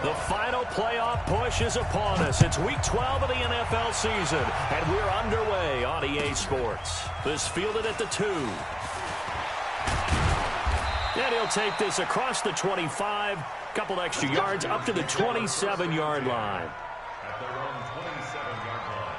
The final playoff push is upon us. It's Week 12 of the NFL season, and we're underway on EA Sports. This fielded at the 2. And he'll take this across the 25, couple extra yards up to the 27-yard line. At their own 27-yard line.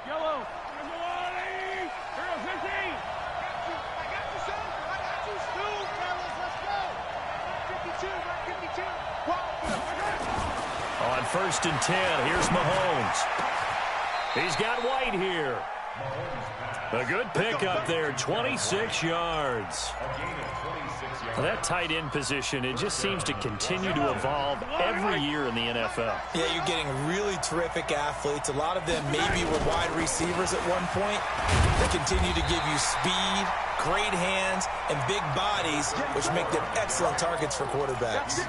Yellow. On 1st and 10, here's Mahomes. He's got White here. A good pickup there, 26 yards. That tight end position, it just seems to continue to evolve every year in the NFL. Yeah, you're getting really terrific athletes. A lot of them maybe were wide receivers at one point. They continue to give you speed, great hands, and big bodies, which make them excellent targets for quarterbacks.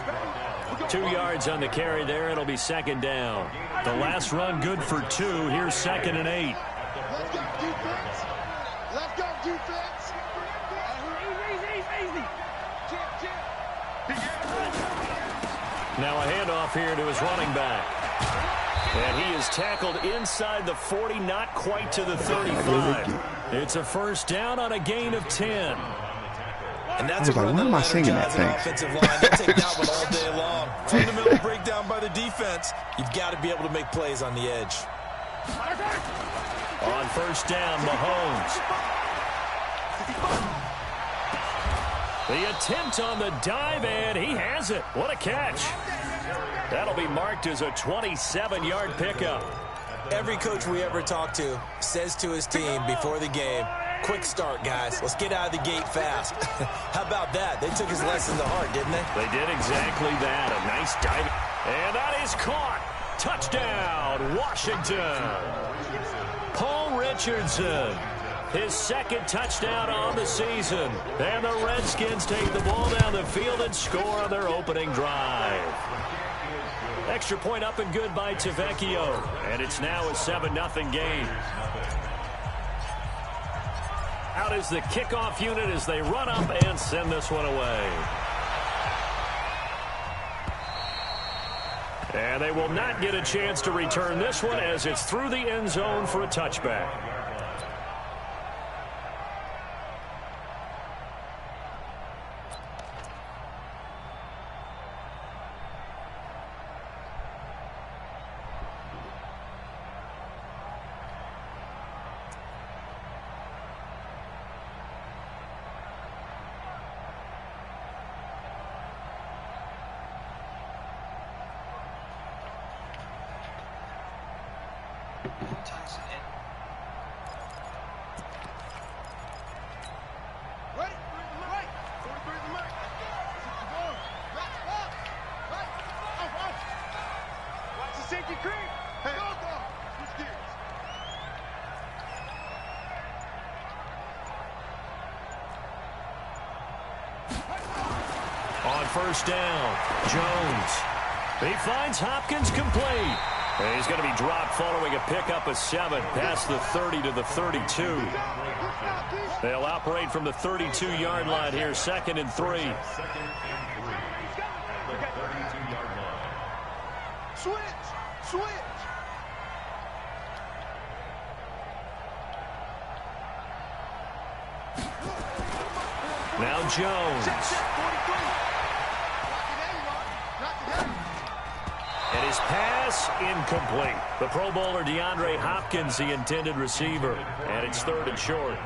2 yards on the carry there. It'll be 2nd down. The last run good for 2. Here's 2nd and 8. Let's go, defense. Let's go, defense. Easy. Now a handoff here to his running back. And he is tackled inside the 40, not quite to the 35. It's a 1st down on a gain of 10. And that's I was like, why am I singing that thing? Offensive line. They'll take that one all day long. Fundamental breakdown by the defense. You've got to be able to make plays on the edge. On 1st down, Mahomes. The attempt on the dive, and he has it. What a catch. That'll be marked as a 27-yard pickup. Every coach we ever talk to says to his team before the game, quick start, guys. Let's get out of the gate fast. How about that? They took his lesson to heart, didn't they? They did exactly that. A nice dive. And that is caught. Touchdown, Washington. Paul Richardson, his 2nd touchdown on the season. And the Redskins take the ball down the field and score on their opening drive. Extra point up and good by Tavecchio. And it's now a 7-0 game. Out is the kickoff unit as they run up and send this one away. And they will not get a chance to return this one as it's through the end zone for a touchback. On 1st down, Jones. He finds Hopkins complete. And he's going to be dropped following a pickup of 7 past the 30 to the 32. They'll operate from the 32-yard line here, 2nd and 3. Switch. Now Jones. And his pass incomplete. The Pro Bowler DeAndre Hopkins, the intended receiver. And it's 3rd and short.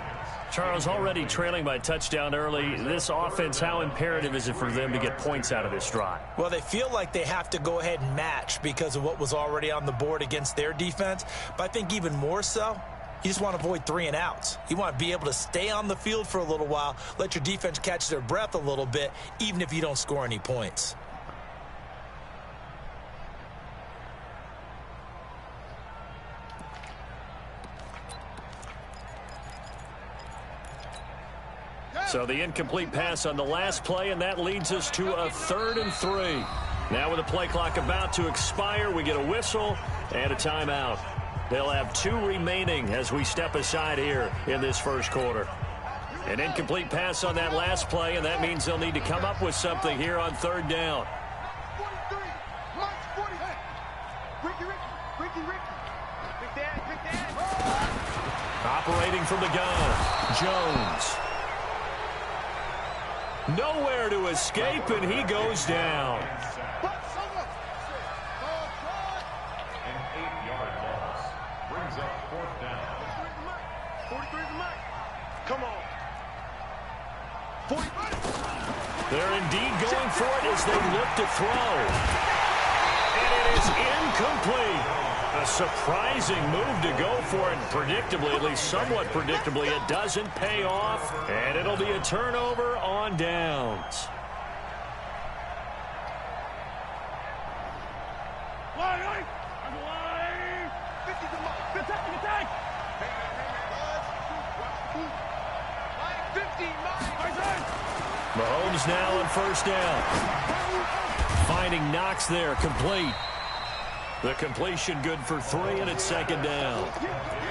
Charles, already trailing by touchdown early. This offense, how imperative is it for them to get points out of this drive? Well, they feel like they have to go ahead and match because of what was already on the board against their defense. But I think even more so, you just want to avoid 3 and outs. You want to be able to stay on the field for a little while, let your defense catch their breath a little bit, even if you don't score any points. So the incomplete pass on the last play, and that leads us to a 3rd and 3. Now with the play clock about to expire, we get a whistle and a timeout. They'll have 2 remaining as we step aside here in this first quarter. An incomplete pass on that last play, and that means they'll need to come up with something here on 3rd down. Operating from the gun, Jones. Nowhere to escape, and he goes down. An 8-yard loss brings up 4th down. 43 is the mic. Come on. 40. They're indeed going for it as they look to throw. And it is incomplete. A surprising move to go for it. Predictably, at least somewhat predictably, it doesn't pay off. And it'll be a turnover on downs. Mahomes now on 1st down. Finding Knox there, complete. The completion good for 3, and it's 2nd down.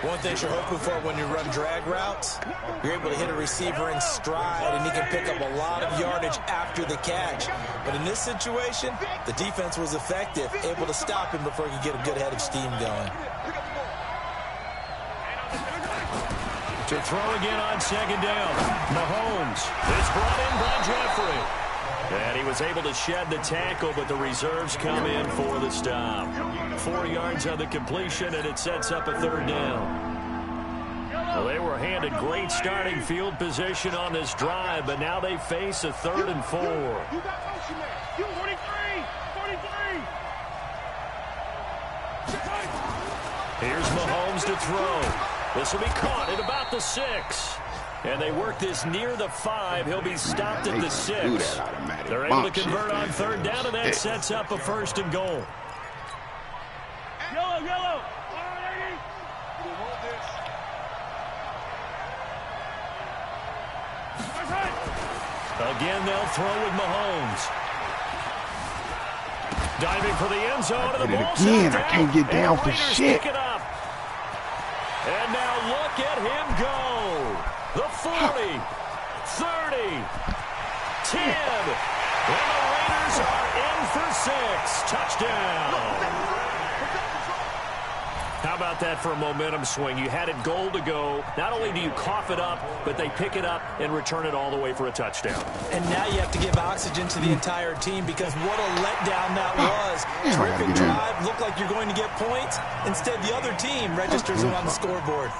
One thing you're hoping for when you run drag routes, you're able to hit a receiver in stride, and he can pick up a lot of yardage after the catch. But in this situation, the defense was effective, able to stop him before he could get a good head of steam going. To throw again on 2nd down. Mahomes is brought in by Jeffrey. And he was able to shed the tackle, but the reserves come in for the stop. 4 yards on the completion, and it sets up a 3rd down. Well, they were handed great starting field position on this drive, but now they face a 3rd and 4. You got motion there. You 43. Here's Mahomes to throw. This will be caught at about the 6. And they work this near the 5. He'll be stopped at the 6. They're able to convert on 3rd down, and that sets up a 1st and goal. Yellow. Again, they'll throw with Mahomes. Diving for the end zone, and the ball's again. down. I can't get down for shit. Pick it up. And now look at him go. The 40, 30, 10. And the Raiders are in for 6. Touchdown. How about that for a momentum swing? You had it goal to go. Not only do you cough it up, but they pick it up and return it all the way for a touchdown. And now you have to give oxygen to the entire team, because what a letdown that was. Terrific drive. Looked like you're going to get points. Instead, the other team registers it on the scoreboard.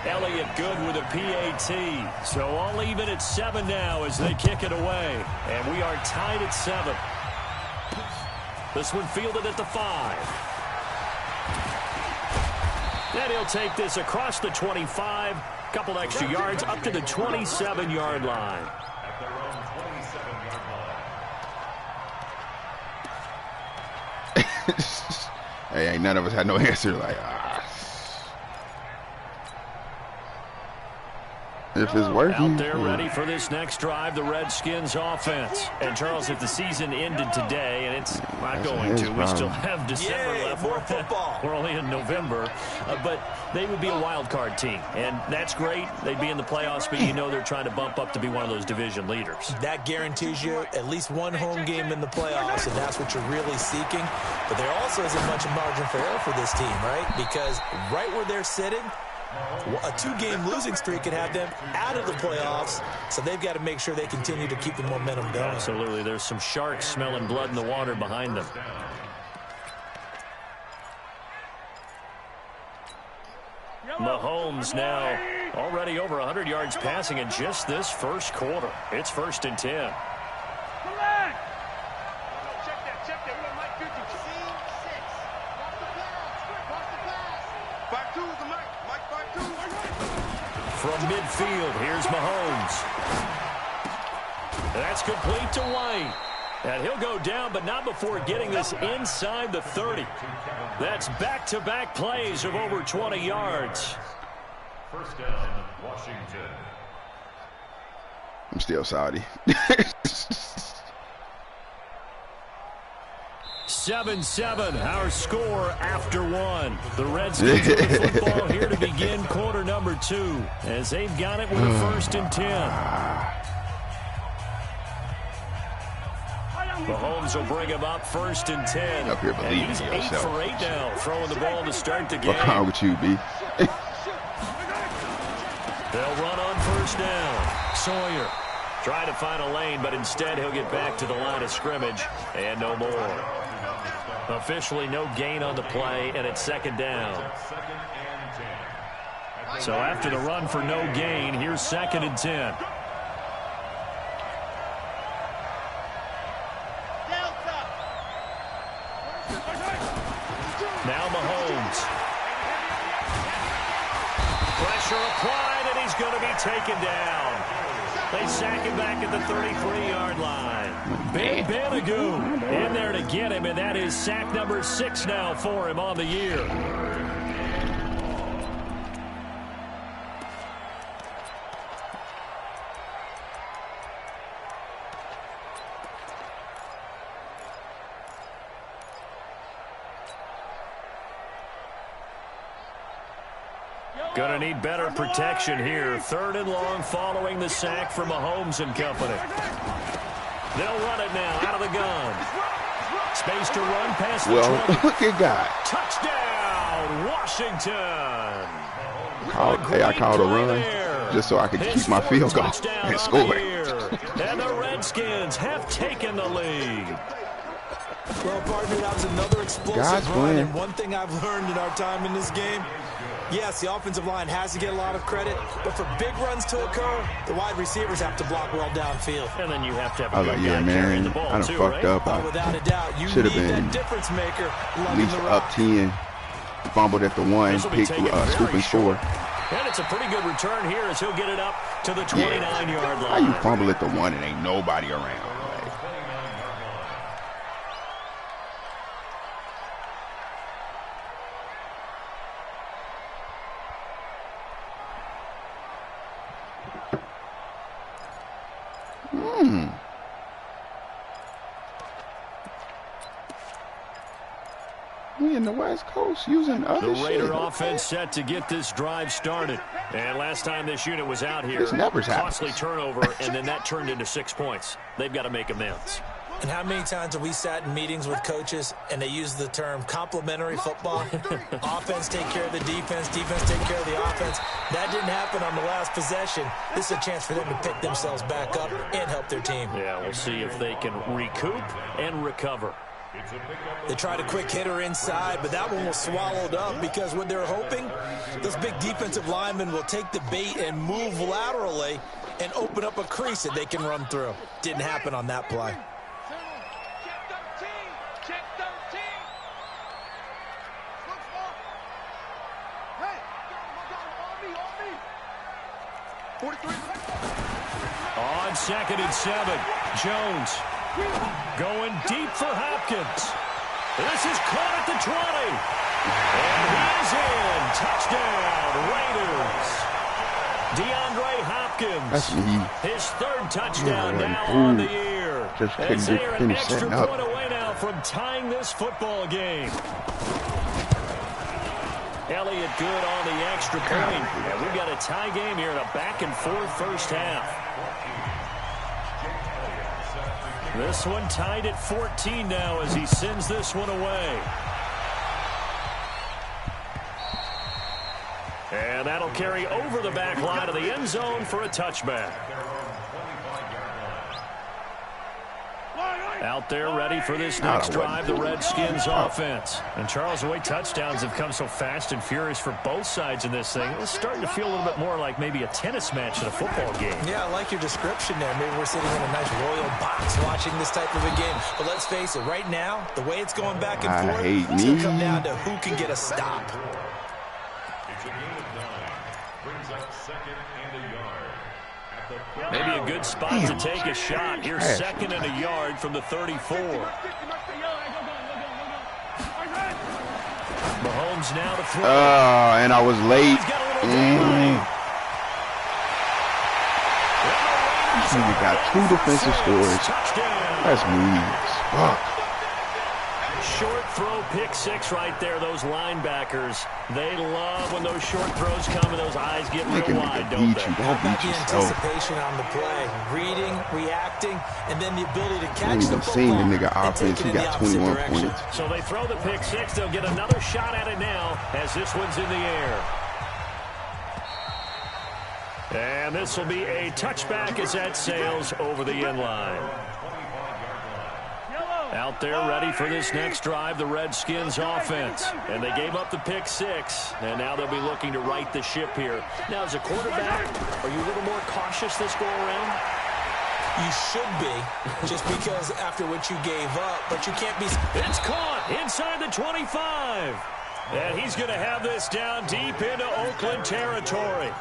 Elliott good with a PAT. So all even at 7 now as they kick it away. And we are tied at 7. This one fielded at the 5. Then he'll take this across the 25. Couple extra yards up to the 27-yard line. At their own 27-yard line. Hey, ain't none of us had no answer. Like, if it's working. Out there ready for this next drive, the Redskins offense. And, Charles, if the season ended today, and it's not going to, we still have December left. More football. We're only in November. But they would be a wild card team. And that's great. They'd be in the playoffs, but you know they're trying to bump up to be one of those division leaders. That guarantees you at least one home game in the playoffs, and that's what you're really seeking. But there also isn't much margin for error for this team, right? Because right where they're sitting, a 2-game losing streak could have them out of the playoffs, so they've got to make sure they continue to keep the momentum going. Absolutely. There's some sharks smelling blood in the water behind them. Mahomes now already over 100 yards passing in just this first quarter. It's 1st and 10. From midfield, here's Mahomes. That's complete to White. And he'll go down, but not before getting this inside the 30. That's back-to-back plays of over 20 yards. 1st down, Washington. I'm still Saudi. 7-7, our score after one. The Redskins with the football here to begin quarter number 2, as they've got it with a 1st and 10. Mahomes will bring him up 1st and 10. Up here believing and he's in 8 yourself. for 8 now, throwing the ball to start the game. What's wrong with you, B? They'll run on 1st down. Sawyer trying to find a lane, but instead he'll get back to the line of scrimmage and no more. Officially no gain on the play, and it's 2nd down. So after the run for no gain, here's 2nd and 10. Now Mahomes. Pressure applied, and he's going to be taken down. They sack him back at the 33-yard line. Big Benagoo in there to get him, and that is sack number 6 now for him on the year. Going to need better protection here. 3rd and long following the sack from Mahomes and company. They'll run it now out of the gun. Space to run past the 20. Look at God. Touchdown, Washington. I called a run just so I could keep my field goal and score. And the Redskins have taken the lead. Well, partner, that was another explosive run. And one thing I've learned in our time in this game, yes, the offensive line has to get a lot of credit, but for big runs to occur, the wide receivers have to block well downfield. And then you have to have I was like, yeah, man, I done fucked up. Without a doubt, you should have need been that difference maker at least up 10, fumbled at the 1, pick, scoop and score. And it's a pretty good return here as he'll get it up to the 29-yard line. How you fumble at the 1 and ain't nobody around? We in the West Coast using other The Raider shit. offense set to get this drive started. And last time this unit was out here, This never costly happens. turnover, and then that turned into 6 points. They've got to make amends. And how many times have we sat in meetings with coaches and they use the term complementary football? Offense take care of the defense, defense take care of the offense. That didn't happen on the last possession. This is a chance for them to pick themselves back up and help their team. Yeah, we'll see if they can recoup and recover. They tried a quick hitter inside, but that one was swallowed up because what they're hoping, those big defensive linemen will take the bait and move laterally and open up a crease that they can run through. Didn't happen on that play. On 2nd and 7, Jones going deep for Hopkins. This is caught at the 20. And he is in. Touchdown, Raiders. DeAndre Hopkins. That's me. His 3rd touchdown Yeah, now on the year. Just couldn't As they get are an finished extra setting up. point away now from tying this football game. Elliott good on the extra point. And we've got a tie game here in a back-and-forth first half. This one tied at 14 now as he sends this one away. And that'll carry over the back line of the end zone for a touchback. Out there ready for this next drive, the Redskins offense. And Charles, the way touchdowns have come so fast and furious for both sides in this thing, it's starting to feel a little bit more like maybe a tennis match in a football game. Yeah, I like your description there. Maybe we're sitting in a nice royal box watching this type of a game. But let's face it, right now, the way it's going back and forth, it's going to come down to who can get a stop. It's a gain of 9. Brings up 2nd and a yard. Maybe a good spot to take a shot. Here's 2nd and a yard from the 34. Mahomes now to throw. And I was late. He's got a little delay. And the This nigga got 2 defensive scores. That's weeds. Fuck. Short throw, pick 6 right there. Those linebackers, they love when those short throws come and those eyes get real wide, don't they? Don't beat the yourself. anticipation on the play, reading, reacting, and then the ability to I catch ain't the even football seen the nigga and offense. take He it in got the opposite 21 direction. points. So they throw the pick 6. They'll get another shot at it now as this one's in the air. And this will be a touchback as that sails over the end line. Out there ready for this next drive, the Redskins offense. And they gave up the pick 6, and now they'll be looking to right the ship here. Now, as a quarterback, are you a little more cautious this go-around? You should be, just because after what you gave up, but you can't be... It's caught inside the 25. And he's going to have this down deep into Oakland territory.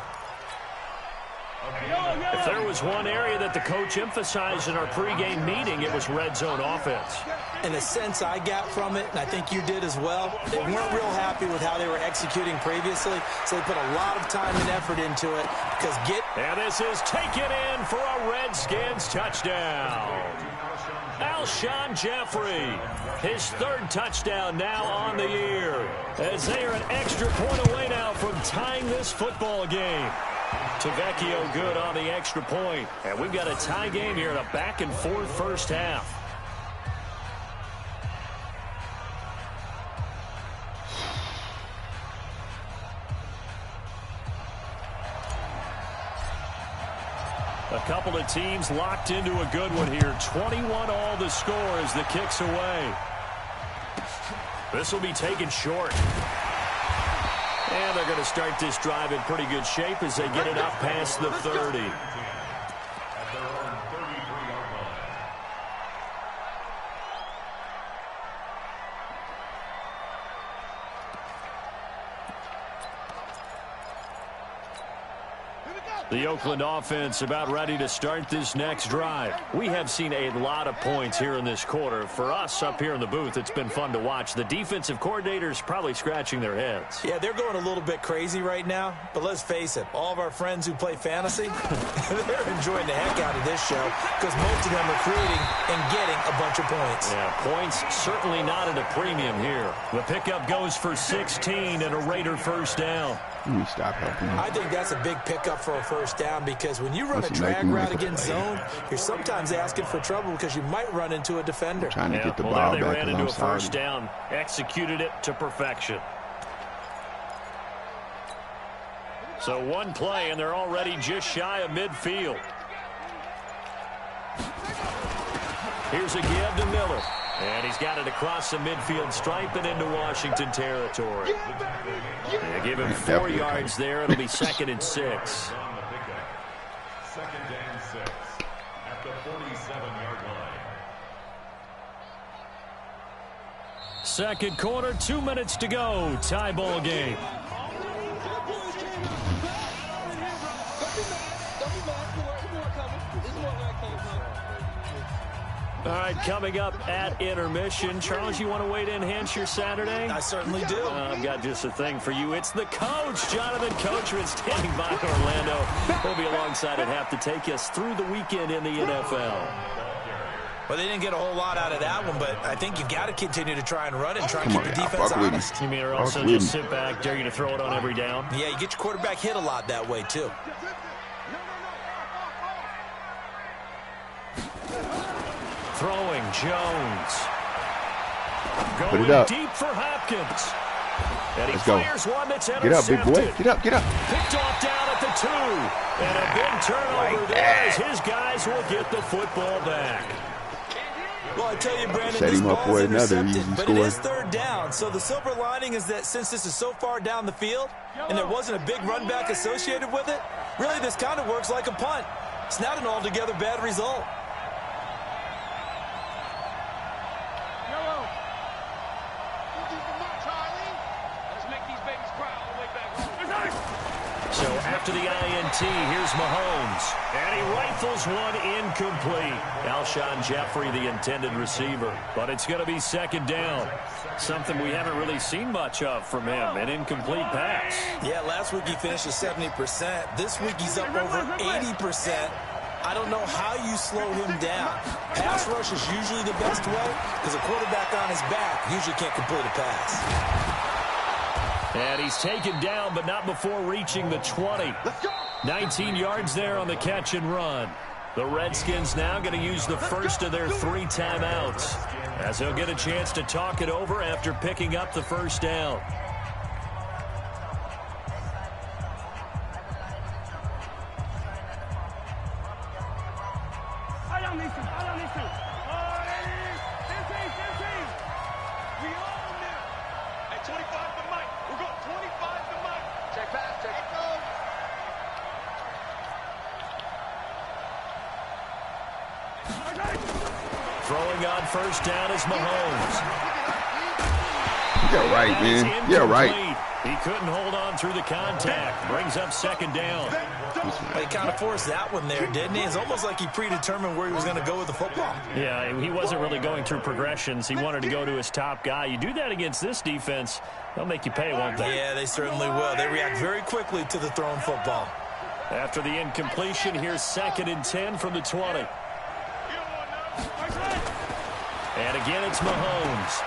If there was one area that the coach emphasized in our pregame meeting, it was red zone offense. In a sense I got from it, and I think you did as well, they weren't real happy with how they were executing previously, so they put a lot of time and effort into it. Because And this is taken in for a Redskins touchdown. Alshon Jeffrey, his 3rd touchdown now on the year, as they are an extra point away now from tying this football game. Tavecchio good on the extra point. And we've got a tie game here in a back-and-forth first half. A couple of teams locked into a good one here. 21 all the score as the kick's away. This will be taken short. And they're going to start this drive in pretty good shape as they get it up past the 30. The Oakland offense about ready to start this next drive. We have seen a lot of points here in this quarter. For us up here in the booth, it's been fun to watch. The defensive coordinators probably scratching their heads. Yeah, they're going a little bit crazy right now, but let's face it, all of our friends who play fantasy, they're enjoying the heck out of this show because most of them are creating and getting a bunch of points. Yeah, points certainly not at a premium here. The pickup goes for 16 and a Raider first down. Let me stop helping you. I think that's a big pickup for a first down because when you run a drag route against zone, you're sometimes asking for trouble because you might run into a defender. Trying to get the well, ball they back ran because into I'm a first sorry. down, executed it to perfection. So one play, and they're already just shy of midfield. Here's a give to Miller. And he's got it across the midfield stripe and into Washington territory. They give him 4 yards there. It'll be 2nd and 6. 2nd and 6 at the 47-yard line. Second quarter, 2 minutes to go. Tie ball game. All right, coming up at intermission. Charles, you want to wait to enhance your Saturday? I certainly do. I've got just a thing for you. It's the coach, Jonathan Coachman, standing by in Orlando. He'll be alongside at half to take us through the weekend in the NFL. Well, they didn't get a whole lot out of that one, but I think you've got to continue to try and run and try and keep the defense honest. You mean or also just sit back, dare you to throw it on every down? Yeah, you get your quarterback hit a lot that way, too. Throwing Jones. Put it Going up. deep for Hopkins. And he Let's go. fires one that's Get up, big boy. intercepted. Get up, get up. Picked off down at the 2. And a big turnover there as his guys will get the football back. Well, I tell you, Brandon, Set this him up ball is for another intercepted, easy but score. it is 3rd down. So the silver lining is that since this is so far down the field and there wasn't a big run back associated with it, really this kind of works like a punt. It's not an altogether bad result. So after the INT, here's Mahomes. And he rifles one incomplete. Alshon Jeffrey, the intended receiver. But it's going to be 2nd down. Something we haven't really seen much of from him. An incomplete pass. Yeah, last week he finished at 70%. This week he's up over 80%. I don't know how you slow him down. Pass rush is usually the best way because a quarterback on his back usually can't complete a pass. And he's taken down, but not before reaching the 20. 19 yards there on the catch and run. The Redskins now going to use the first of their 3 timeouts as they'll get a chance to talk it over after picking up the first down. Throwing on first down is Mahomes. You're right, man. You're right. He couldn't hold on through the contact. Brings up second down. He kind of forced that one there, didn't he? It's almost like he predetermined where he was going to go with the football. Yeah, he wasn't really going through progressions. He wanted to go to his top guy. You do that against this defense, they'll make you pay, won't they? Yeah, they certainly will. They react very quickly to the thrown football. After the incompletion, here's 2nd and 10 from the 20. And again, it's Mahomes.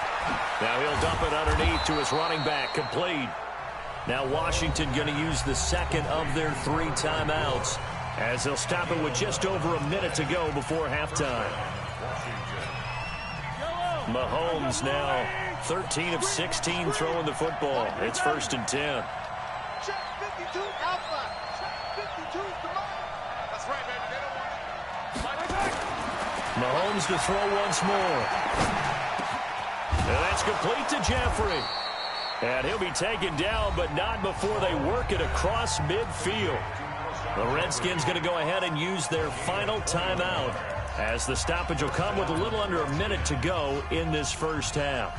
Now he'll dump it underneath to his running back, complete. Now Washington going to use the second of their 3 timeouts as they'll stop it with just over a minute to go before halftime. Mahomes now 13 of 16 throwing the football. It's 1st and 10. Check 52 outside. Check 52 That's right, baby. They don't want it. Mahomes to throw once more. And that's complete to Jeffrey. And he'll be taken down, but not before they work it across midfield. The Redskins going to go ahead and use their final timeout as the stoppage will come with a little under a minute to go in this first half.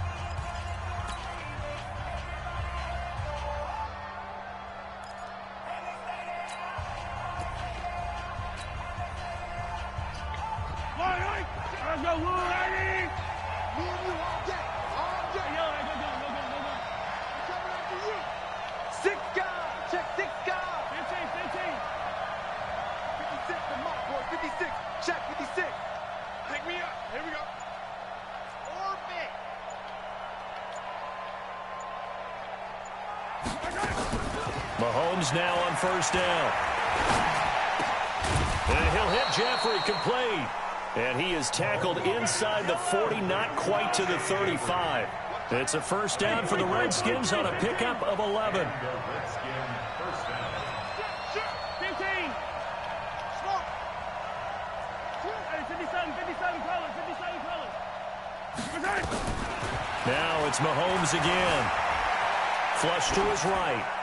Mahomes now on first down. And he'll hit Jeffrey, complete. And he is tackled inside the 40, not quite to the 35. It's a first down for the Redskins on a pickup of 11. 15. Now it's Mahomes again. Flush to his right.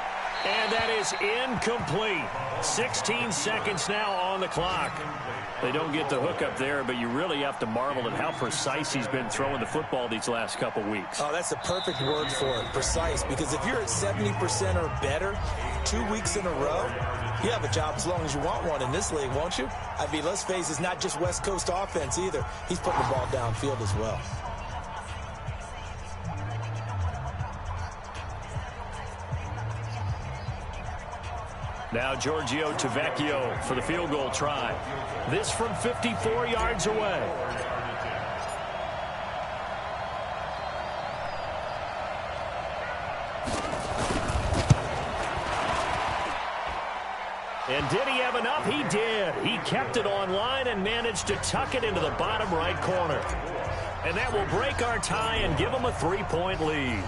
And that is incomplete. 16 seconds now on the clock. They don't get the hook up there, but you really have to marvel at how precise he's been throwing the football these last couple weeks. Oh, that's the perfect word for it, precise, because if you're at 70% or better 2 weeks in a row, you have a job as long as you want one in this league, won't you? I mean, let's face it, it's not just West Coast offense either. He's putting the ball downfield as well. Now Giorgio Tavecchio for the field goal try. This from 54 yards away. And did he have enough? He did. He kept it online and managed to tuck it into the bottom right corner. And that will break our tie and give them a 3-point lead.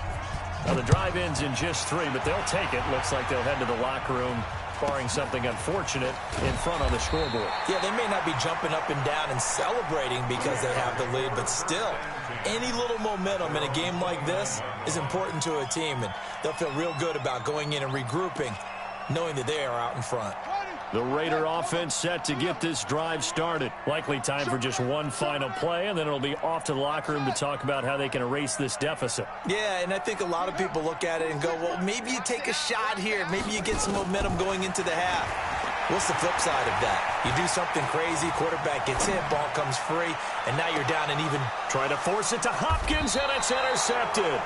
Now the drive ends in just 3, but they'll take it. Looks like they'll head to the locker room, barring something unfortunate in front on the scoreboard. Yeah, they may not be jumping up and down and celebrating because they have the lead, but still, any little momentum in a game like this is important to a team, and they'll feel real good about going in and regrouping, knowing that they are out in front. The Raider offense set to get this drive started. Likely time for just one final play, and then it'll be off to the locker room to talk about how they can erase this deficit. Yeah, and I think a lot of people look at it and go, well, maybe you take a shot here. Maybe you get some momentum going into the half. What's the flip side of that? You do something crazy, quarterback gets hit, ball comes free, and now you're down and even. Try to force it to Hopkins, and it's intercepted.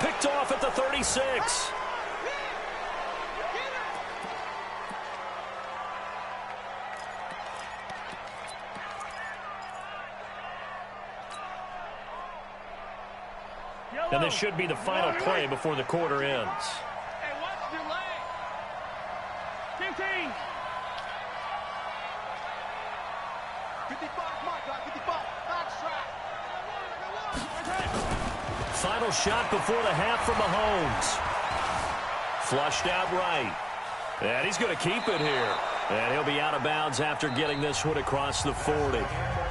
Picked off at the 36. And this should be the final play before the quarter ends. Hey, watch your leg. 15. 55, come on, guys, 55. Back strike. Final shot before the half from Mahomes. Flushed out right. And he's going to keep it here. And he'll be out of bounds after getting this one across the 40.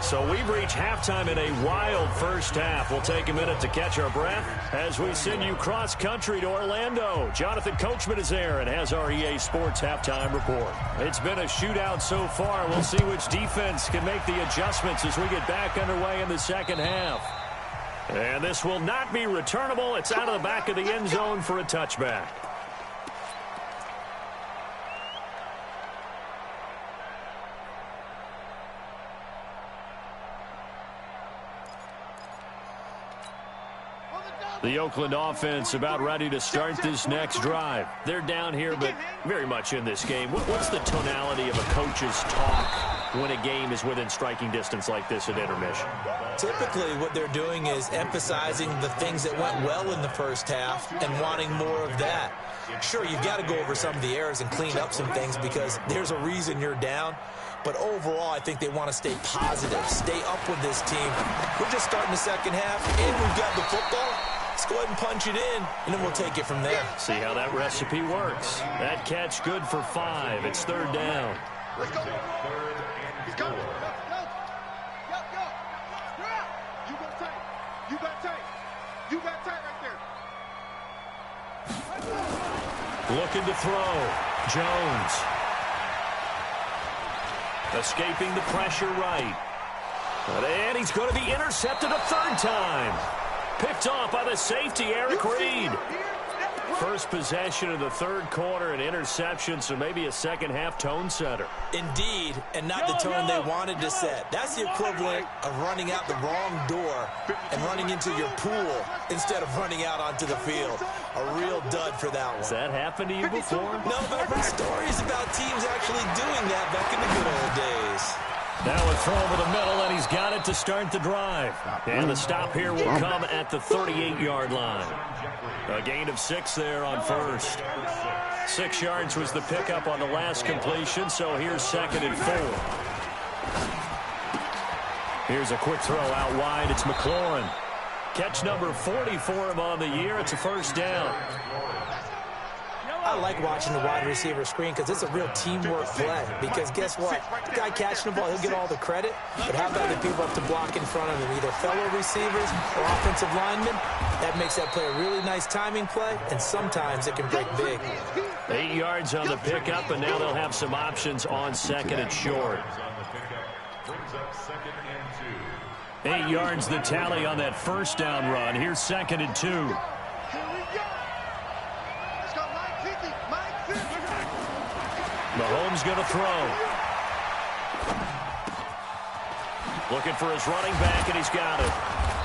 So we've reached halftime in a wild first half. We'll take a minute to catch our breath as we send you cross-country to Orlando. Jonathan Coachman is there and has our EA Sports halftime report. It's been a shootout so far. We'll see which defense can make the adjustments as we get back underway in the second half. And this will not be returnable. It's out of the back of the end zone for a touchback. The Oakland offense about ready to start this next drive. They're down here, but very much in this game. What's the tonality of a coach's talk when a game is within striking distance like this at intermission? Typically, what they're doing is emphasizing the things that went well in the first half and wanting more of that. Sure, you've got to go over some of the errors and clean up some things because there's a reason you're down. But overall, I think they want to stay positive, stay up with this team. We're just starting the second half, and we've got the football. Let's go ahead and punch it in, and then we'll take it from there. See how that recipe works. That catch good for 5. It's third down. Let's go. He's coming. Go. Go. You got tight. You got tight. You got tight right there. Looking to throw. Jones. Escaping the pressure right. And he's going to be intercepted a third time. Picked off by the safety, Eric Reed. First possession of the third quarter, an interception, so maybe a second-half tone setter. Indeed, and not the tone they wanted to set. That's the equivalent of running out the wrong door and running into your pool instead of running out onto the field. A real dud for that one. Has that happened to you before? No, but I've heard stories about teams actually doing that back in the good old days. Now a throw over the middle, and he's got it to start the drive. And the stop here will come at the 38-yard line. A gain of 6 there on first. 6 yards was the pickup on the last completion, so here's 2nd and 4. Here's a quick throw out wide. It's McLaurin. Catch number 40 for him on the year. It's a first down. I like watching the wide receiver screen because it's a real teamwork play. Because guess what? The guy catching the ball, he'll get all the credit. But how about the people up to block in front of him, either fellow receivers or offensive linemen? That makes that play a really nice timing play, and sometimes it can break big. 8 yards on the pickup, and now they'll have some options on 2nd and short. 8 yards the tally on that first down run. Here's 2nd and 2. Mahomes going to throw. Looking for his running back, and he's got it.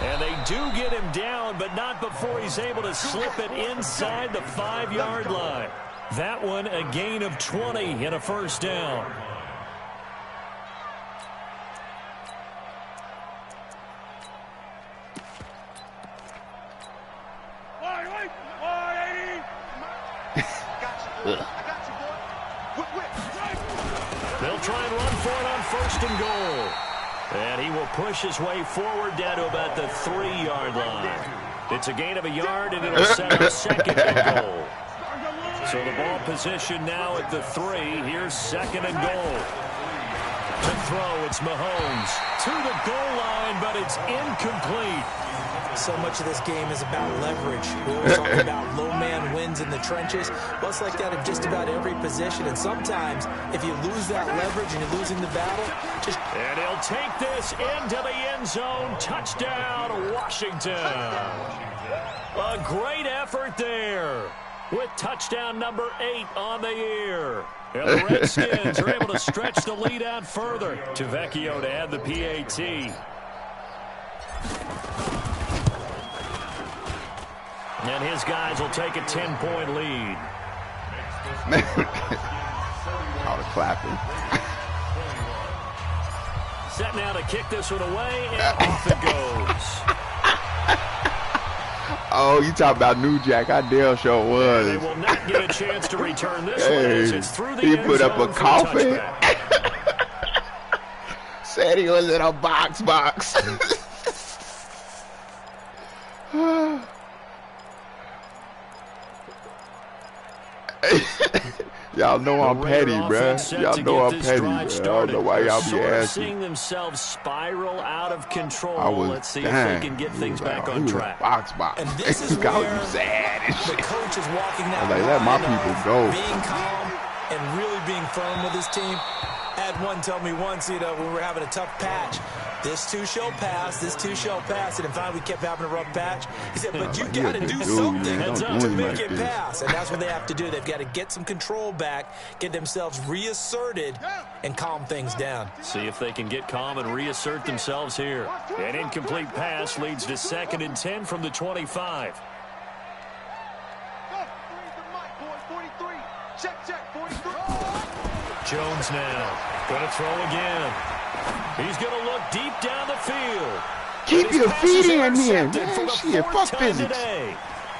And they do get him down, but not before he's able to slip it inside the 5-yard line. That one a gain of 20 and a first down. They'll try and run for it on 1st and goal. And he will push his way forward down to about the 3-yard line. It's a gain of a yard, and it'll set up 2nd and goal. So the ball position now at the 3. Here's 2nd and goal. To throw, it's Mahomes. To the goal line, but it's incomplete. So much of this game is about leverage. We always talk about low man wins in the trenches. Well, it's like that in just about every position. And sometimes, if you lose that leverage and you're losing the battle, just... And he'll take this into the end zone. Touchdown, Washington. A great effort there with touchdown number 8 on the year. And the Redskins are able to stretch the lead out further. To Vecchio to add the PAT. And his guys will take a 10-point lead. All the clapping. Set now to kick this one away, and off it goes. Oh, you talking about New Jack? I damn sure was. They will not get a chance to return this one as it's through the he end put up a zone coffin. touchback. Said he was in a box. Y'all know I'm petty, bruh. Y'all know I'm petty, bruh. I don't know why y'all be asking. Seeing themselves spiral out of control. I was Let's see if they can get things back on track. Box. And this is where sad and the shit. coach is walking that I was like, let my line people of go. being calm and really being firm with his team. I had one tell me once, when we were having a tough patch, this too shall pass, and then finally we kept having a rough patch. He said, but you got to do something to make it pass, and that's what they have to do. They've got to get some control back, get themselves reasserted, and calm things down. See if they can get calm and reassert themselves here. An incomplete pass leads to 2nd and 10 from the 25. Jones now going to throw again. He's going to look deep down the field. Keep your feet in here, man. Shit, fuck physics. Today.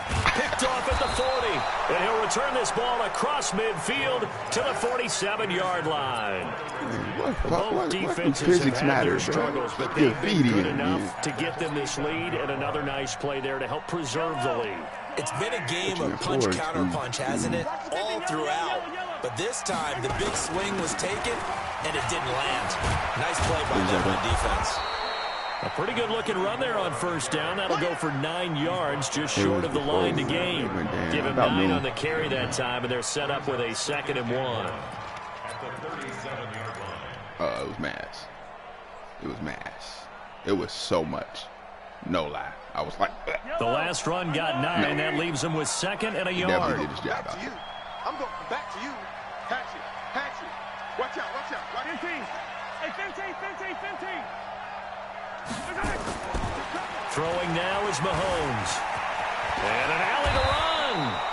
Picked off at the 40, and he'll return this ball across midfield to the 47-yard line. Both defenses have had their struggles, but they've been good enough to get them this lead, and another nice play there to help preserve the lead. It's been a game of punch-counter-punch, hasn't it? All throughout. But this time, the big swing was taken, and it didn't land. Nice play by them on defense. A pretty good-looking run there on 1st down. That'll go for 9 yards, just short of the line to gain. Give him 9 on the carry that time, and they're set up with a 2nd and 1. It was mass. It was so much. No lie. I was like, the last run got 9. That leaves him with 2nd and a yard. Definitely did his job out there. I'm going back to you. Patch it. Watch out. Right 15. Hey, 15. Throwing now is Mahomes. And an alley to run.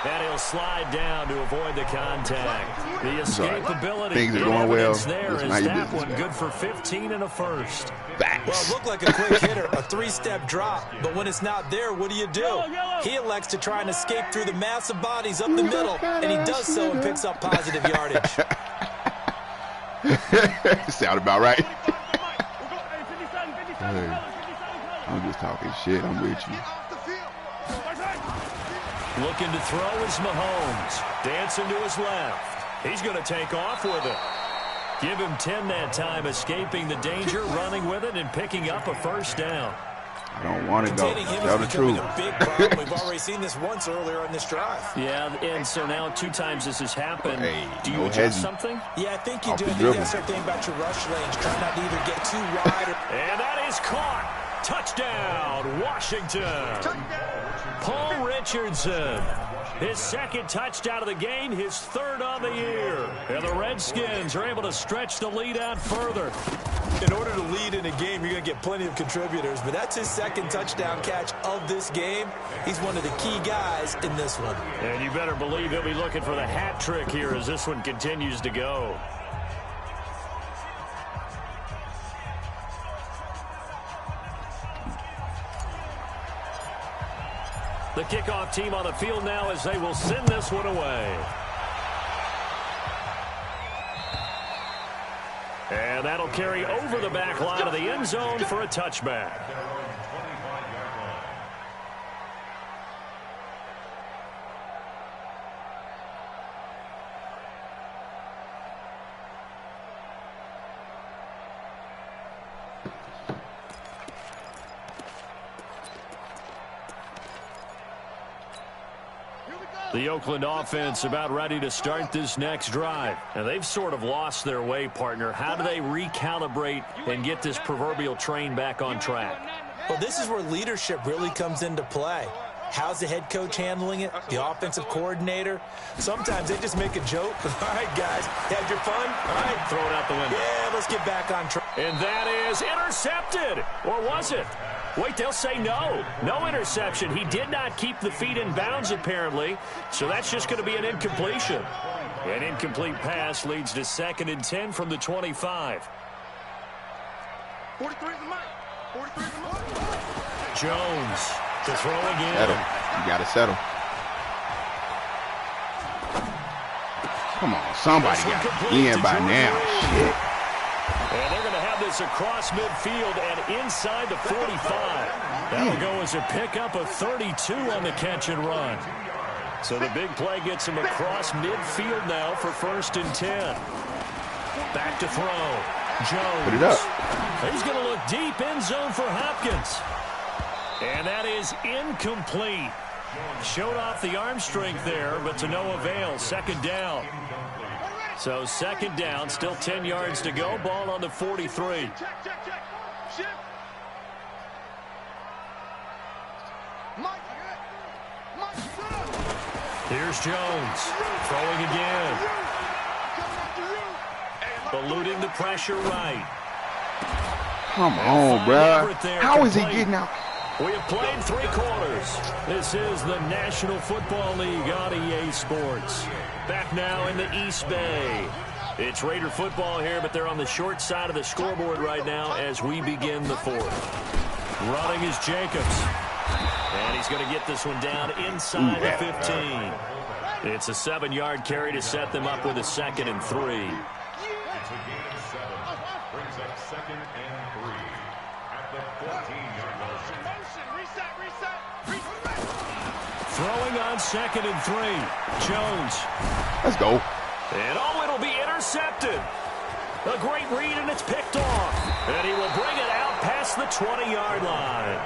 And he'll slide down to avoid the contact. The escapability things are going well. There is that one good for 15 and a first. Well, it looked like a quick hitter, a 3-step drop. But when it's not there, what do? He elects to try and escape through the massive bodies up the middle, and he does so and picks up positive yardage. Sound about right. Hey, I'm just talking shit. I'm with you. Looking to throw is Mahomes. Dancing to his left. He's going to take off with it. Give him 10 that time, escaping the danger, running with it, and picking up a 1st down. I don't want to go. Tell the truth. A big problem. We've already seen this once earlier on this drive. Yeah, and so now 2 times this has happened. Hey, do you adjust something? Yeah, I think you do. I think you got to start thinking about your rush lanes. Try not to either get too wide. And that is caught. Touchdown, Washington. Paul Richardson. His 2nd touchdown of the game, his 3rd on the year. And the Redskins are able to stretch the lead out further. In order to lead in a game, you're going to get plenty of contributors, but that's his 2nd touchdown catch of this game. He's one of the key guys in this one. And you better believe he'll be looking for the hat trick here as this one continues to go. The kickoff team on the field now as they will send this one away. And that'll carry over the back line of the end zone for a touchback. The Oakland offense about ready to start this next drive. And they've sort of lost their way, partner. How do they recalibrate and get this proverbial train back on track? Well, this is where leadership really comes into play. How's the head coach handling it? The offensive coordinator? Sometimes they just make a joke. All right, guys, had your fun? All right, throw it out the window. Yeah, let's get back on track. And that is intercepted. Or was it? Wait, they'll say no. No interception. He did not keep the feet in bounds, apparently. So that's just going to be an incompletion. An incomplete pass leads to 2nd and 10 from the 25. 43 is the mic. 43 is the mic. Jones to throw again. You got to settle. Come on, somebody got to be in by now. Shit. And they're going to have this across midfield and inside the 45. That'll go as a pickup of 32 on the catch and run. So the big play gets him across midfield now for 1st and 10. Back to throw. Jones. Put it up. He's going to look deep end zone for Hopkins. And that is incomplete. Showed off the arm strength there, but to no avail. 2nd down. So 2nd down, still 10 yards to go. Ball on the 43. Here's Jones. Throwing again. Eluding the pressure right. Come on, bro. How is he getting out? We have played 3 quarters. This is the National Football League on EA Sports. Back now in the East Bay. It's Raider football here, but they're on the short side of the scoreboard right now as we begin the 4th. Running is Jacobs. And he's going to get this one down inside the 15. It's a 7-yard carry to set them up with a 2nd and 3. It's a gain of 7. Brings up 2nd and 3 at the 14-yard line. Throwing on 2nd and 3. Jones. Let's go. And it'll be intercepted. A great read, and it's picked off. And he will bring it out past the 20-yard line.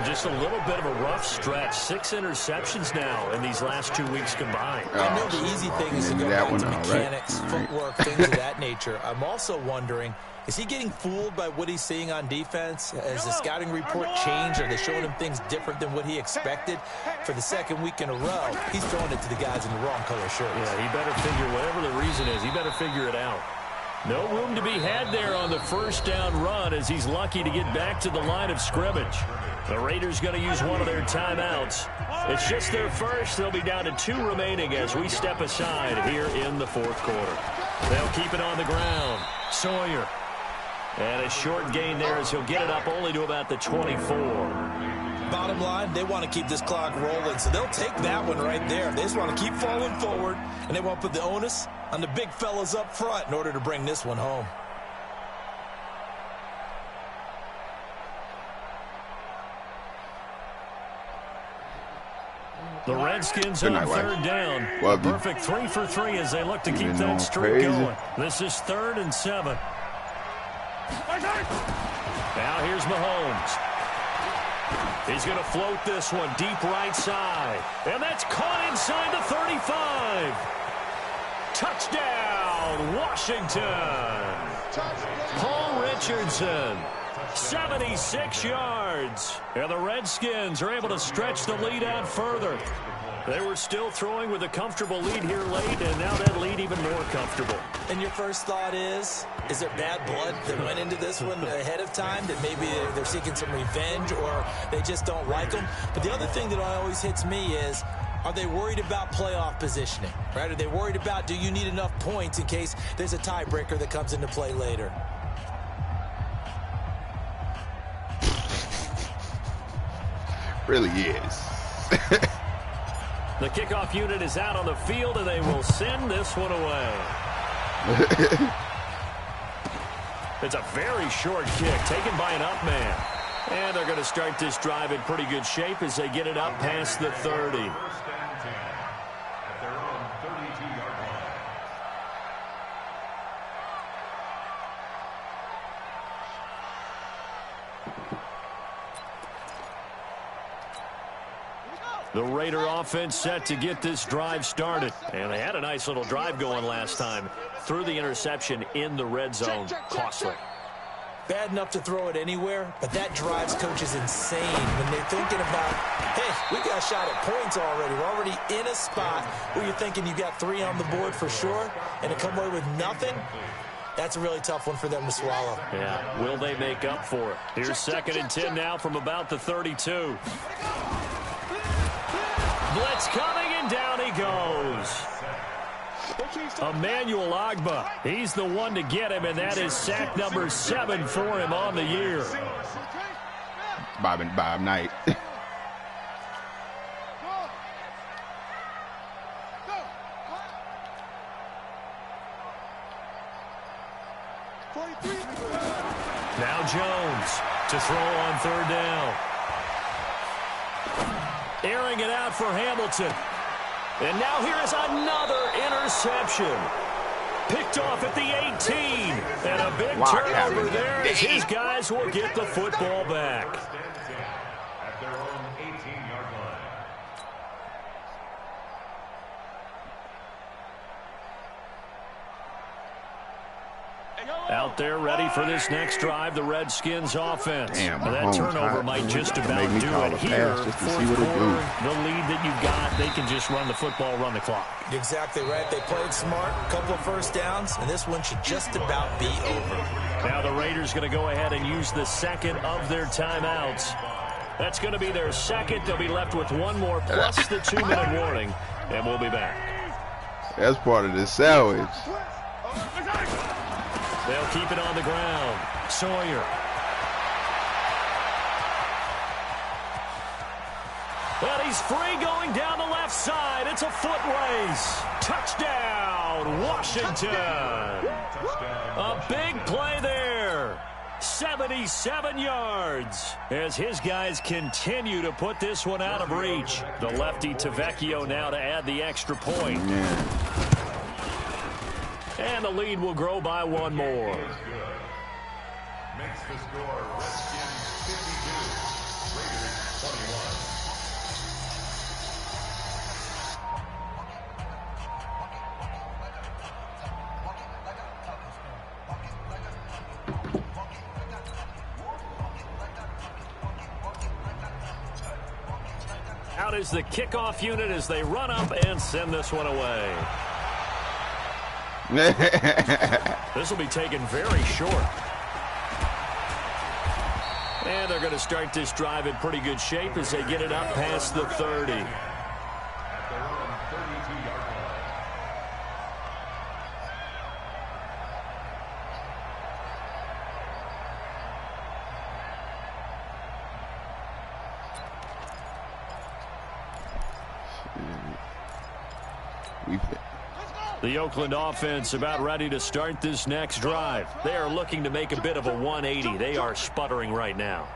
Just a little bit of a rough stretch. 6 interceptions now in these last 2 weeks combined. I know the easy thing is to go back to mechanics, footwork, things of that nature. I'm also wondering, is he getting fooled by what he's seeing on defense? Has the scouting report changed? Are they showing him things different than what he expected? For the 2nd week in a row, he's throwing it to the guys in the wrong color shirts. Yeah, he better figure, whatever the reason is, he better figure it out. No room to be had there on the 1st down run as he's lucky to get back to the line of scrimmage. The Raiders going to use one of their timeouts. It's just their first. They'll be down to 2 remaining as we step aside here in the 4th quarter. They'll keep it on the ground. Sawyer. And a short gain there as he'll get it up only to about the 24. Bottom line, they want to keep this clock rolling, so they'll take that one right there. They just want to keep falling forward, and they want to put the onus on the big fellas up front in order to bring this one home. The Redskins on 3rd down. Perfect 3 for 3 as they look to keep that streak going. This is 3rd and 7. Now here's Mahomes. He's going to float this one deep right side. And that's caught inside the 35. Touchdown, Washington. Paul Richardson. 76 yards. And the Redskins are able to stretch the lead out further. They were still throwing with a comfortable lead here late, and now that lead even more comfortable. And your first thought is there bad blood that went into this one ahead of time, that maybe they're seeking some revenge or they just don't like them? But the other thing that always hits me is, are they worried about playoff positioning, right? Are they worried about, do you need enough points in case there's a tiebreaker that comes into play later? Really is. The kickoff unit is out on the field, and they will send this one away. It's a very short kick taken by an up man. And they're going to start this drive in pretty good shape as they get it up past the 30. 1st and 10 at their own 32-yard line. The Raider offense set to get this drive started. And they had a nice little drive going last time. Threw the interception in the red zone. Costly. Bad enough to throw it anywhere, but that drives coaches insane when they're thinking about, hey, we got a shot at points already. We're already in a spot where you're thinking you got 3 on the board for sure, and to come away with nothing, that's a really tough one for them to swallow. Yeah, will they make up for it? Here's 2nd and 10 now from about the 32. Blitz coming, and down he goes. Emmanuel Agba, he's the one to get him, and that is sack number 7 for him on the year. Bob Knight. Now Jones to throw on third down. Airing it out for Hamilton. And now here is another interception. Picked off at the 18. And a big turnover there as his guys will get the football back. At their own 18-yard line. Out there ready for this next drive, the Redskins offense. Damn, that turnover might just about do it here. Fourth quarter, the lead that you've got, they can just run the football, run the clock. Exactly right. They played smart, a couple of first downs, and this one should just about be over. Now the Raiders going to go ahead and use the second of their timeouts. That's going to be their second. They'll be left with one more plus the 2-minute warning, and we'll be back. That's part of the salvage. They'll keep it on the ground. Sawyer. But he's free going down the left side. It's a foot race. Touchdown, Washington. A big play there. 77 yards as his guys continue to put this one out of reach. The lefty Tavecchio now to add the extra point. And the lead will grow by one more. Makes the score Redskins 52, Raiders 21. Out is the kickoff unit as they run up and send this one away. This will be taken very short. And they're going to start this drive in pretty good shape as they get it up past the 30. At their own 32-yard line. The Oakland offense about ready to start this next drive. They are looking to make a bit of a 180. They are sputtering right now.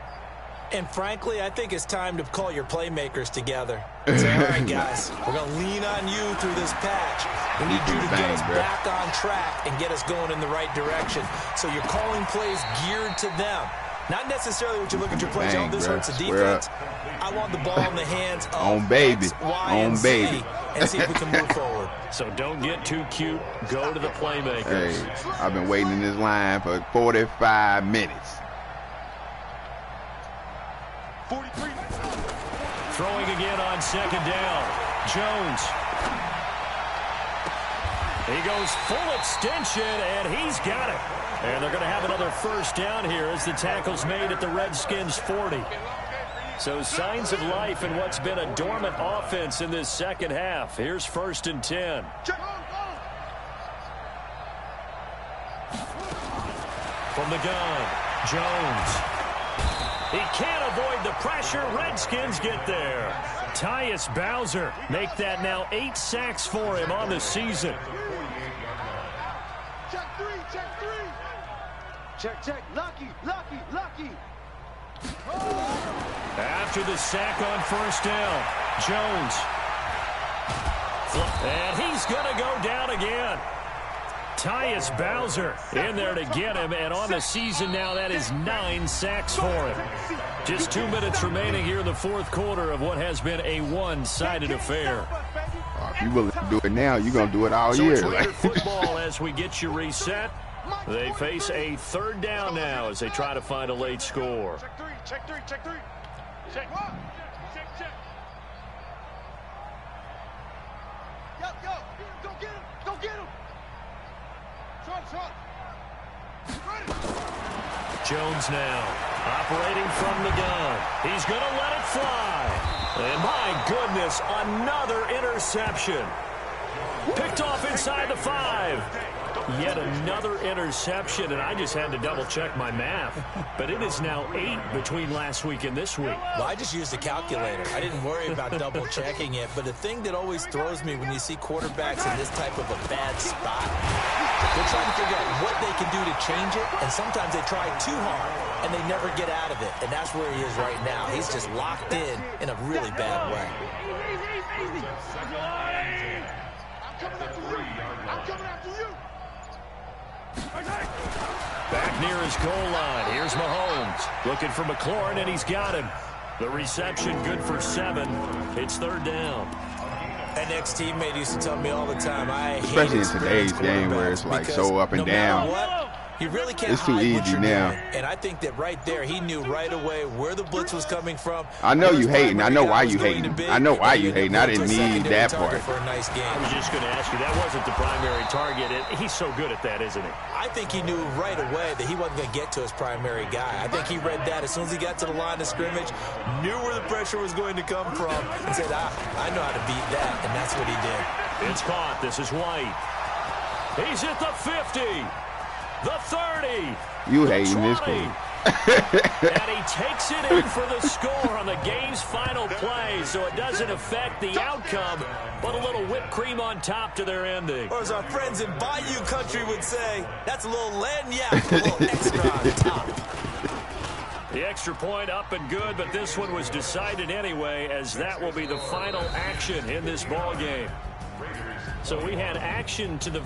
And frankly, I think it's time to call your playmakers together. Say, all right, guys, we're going to lean on you through this patch. We need you to get us back on track and get us going in the right direction. So you're calling plays geared to them. Not necessarily what you look at your plays. Oh, this hurts the defense. I want the ball in the hands of on baby. X, Y, and Z, and see if we can move forward. So don't get too cute. Go to the playmakers. Hey, I've been waiting in this line for 45 minutes. 43. Throwing again on second down. Jones. He goes full extension, and he's got it. And they're going to have another first down here as the tackle's made at the Redskins 40. So signs of life in what's been a dormant offense in this second half. Here's 1st and 10. From the gun, Jones. He can't avoid the pressure. Redskins get there. Tyus Bowser make that now 8 sacks for him on the season. Check 3, check 3. Check. Lucky. After the sack on first down, Jones. And he's going to go down again. Tyus Bowser in there to get him, and on the season now, that is 9 sacks for him. Just 2 minutes remaining here in the fourth quarter of what has been a one-sided affair. If you're willing to do it now, you're going to do it all So year. it's Raider football as we get you reset. They face a third down now as they try to find a late score. Check 3. Check. Yo. Go get him. Short. Jones now operating from the gun. He's going to let it fly. And my goodness, another interception. Picked off inside the 5. Yet another interception, and I just had to double-check my math. But it is now 8 between last week and this week. Well, I just used a calculator. I didn't worry about double-checking it. But the thing that always throws me when you see quarterbacks in this type of a bad spot They're trying to figure out what they can do to change it, and sometimes they try too hard, and they never get out of it. And that's where he is right now. He's just locked in a really bad way. I'm coming after you. I'm coming after you. Back near his goal line. Here's Mahomes. Looking for McLaurin, and he's got him. The reception good for 7. It's 3rd down. An ex-teammate used to tell me all the time, especially in today's game where it's like so up and down. You really can't it's too easy now. And I think that right there, he knew right away where the blitz was coming from. I know you hating. I know why you hating. I know why you hating. I didn't need that part. For a nice game. I was just going to ask you, that wasn't the primary target. He's so good at that, isn't he? I think he knew right away that he wasn't going to get to his primary guy. I think he read that as soon as he got to the line of scrimmage, knew where the pressure was going to come from, and said, I know how to beat that, and that's what he did. It's caught. This is White. He's at the 50. The 30. You hating this game. And he takes it in for the score on the game's final play, so it doesn't affect the outcome, but a little whipped cream on top to their ending. Or as our friends in Bayou Country would say, that's a little lagniappe, a little extra on top. The extra point up and good, but this one was decided anyway, as that will be the final action in this ball game. So we had action to the